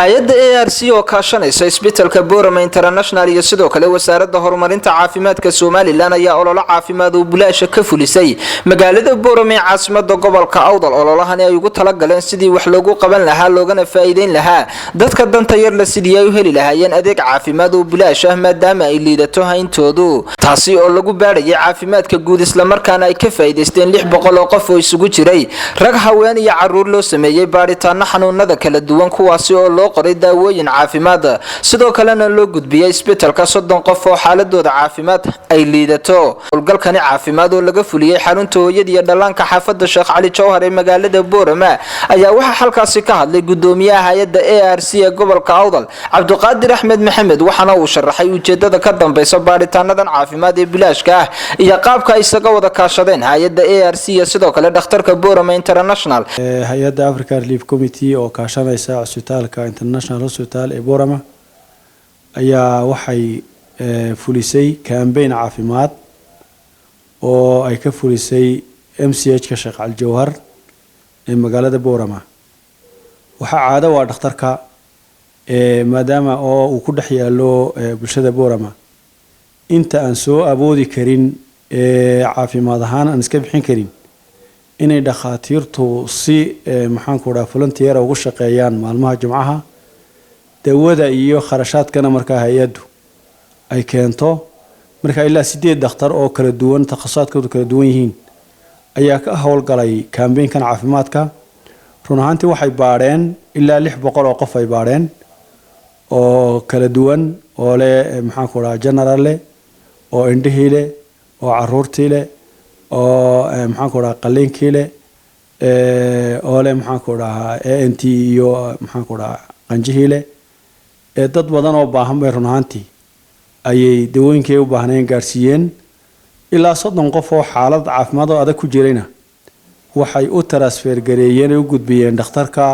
hay'adda ARC oo kaashanaysa isbitaalka Boorama International iyo sidoo kale wasaaradda horumarinta caafimaadka Soomaaliland ayaa olole caafimaad oo bulsho ka fulisay magaalada Boorama ee caasimadda gobolka Awdal. ololahan ay ugu tala galeen sidii wax loogu qaban lahaa loogana faa'iideyn lahaa dadka danta yar la sidii ay u heli lahaayeen adeeg caafimaad oo bulsho maadaama ay liidato hayntoodu taasi oo lagu baarayay caafimaadka guud isla markaana ay ka faa'iideysteen 600 oo qof oo isugu jiray rag haween iyo caruur loo sameeyay baaritaano xanuunada kala duwan kuwaasi oo loo qoray daawooyin caafimaad sidoo kalena loo gudbiyay isbitaalka 30 qof oo xaaladooda caafimaad ay liidato. howlgalkani caafimaad oo laga fuliyay xarunta hooyada iyo dhallaanka xaafadda Sheekh Cali Jawhar ee magaalada Boorama ayaa waxa halkaasi ka hadlay gudoomiyaha hay'adda ARC ee gobolka Awdal Cabdiqaadir Axmed Maxamed waxaana uu sharaxay ujeedada ka dambaysa baaritaanadan caafimaad ee bilaashka ah iyo qaabka ay isaga wada kaashadeen hay'adda ARC iyo sidoo kale dhakhtarka Boorama International. hay'adda African Relief Committee oo kaashanaysa isbitaalka International Hospital ee Boorama ayaa waxay fulisay campaign caafimaad oo ay ka fulisay MCH ka Sheekh Cali Jawhar ee magaalada Boorama. waxa caado waa dhakhtarka maadaama oo uu ku dhex yaalo bulshada Boorama inta aan soo awoodi karin caafimaad ahaan aan iska bixin karin inay dhakhaatiirtu si maxaan ku dhaaf volunteer ugu shaqeeyaan maalmaha Jimcaha dawada iyo kharashaadkana marka hay'addu ay keento marka ilaa 8 dhakhtar oo kala duwan takhasusaatkoodu kala duwan yihiin ayaa ka howlgalay campaign-kan caafimaadka. run ahaantii waxay baareen ilaa 600 oo qof ay baareen oo kala duwan oo leh maxaan ku dhaaf general leh oo indhihii leh oo caruurtii leh oo maxaan ku dhaaf qaliinkii leh oo leh maxaan ku dhaaf ANT iyo maxaan ku dhaaf qanjihii leh dad badan oo baahan bay run ahaantii ayay dawooyinkii u baahneen gaarsiiyeen ilaa 30 qof oo xaalad caafimaad oo adag ku jirayna waxay u transfer gareeyeen u gudbiyeen dhakhtarka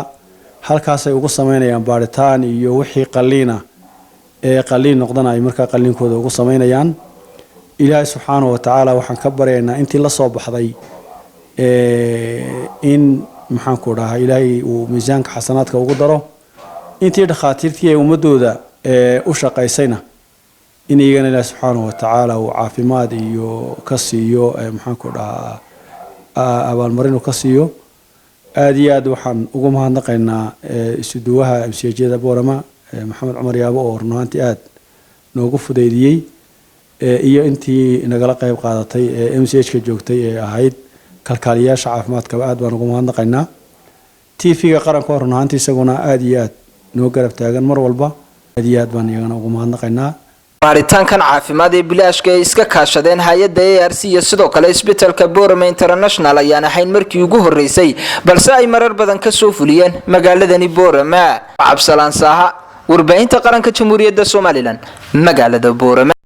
halkaas ay ugu sameynayaan baaritaan iyo wixii qaliina qaliin noqdana ay marka qaliinkooda ugu sameynayaan. ilaahay subxaanahu wa ta'ala waxaan ka baryaynaa intii la soo baxday in maxaan ku dhahay ilaahay uu miisaanka xasanaadka ugu daro intii dhakhaatiirtii ay ummadooda u shaqaysayna in iyagana ilaahay subxaanahu wa ta'ala uu caafimaad iyo ka siiyo maxaan ku dhahaa abaalmarin ka siiyo. aad iyo aad waxaan ugu mahadnaqaynaa isuduwaha MCH-da Boorama Maxamed Cumar Yaabo oo runtii aad noogu fudeydiyay iyo intii nagala qayb qaadatay MCH-ka joogtay ee ahayd kalkaaliyaasha caafimaadka aad baan ugu mahadnaqaynaa. TV-ga qaranka runtii isaguna aad iyo aad noo garab taagan mar walba aad iyo aad baan iyagana ugu mahadnaqaynaa. baaritaankan caafimaad ee bilaashka ay iska kaashadeen hay'adda ARC iyo sidoo kale isbitaalka Boorama International ayaan ahayn markii ugu horeysay balse ay marar badan ka soo fuliyeen magaaladani Boorama. Cabsalaan Saaha warbaahinta qaranka Jamhuuriyadda Soomaaliland magaalada Boorama.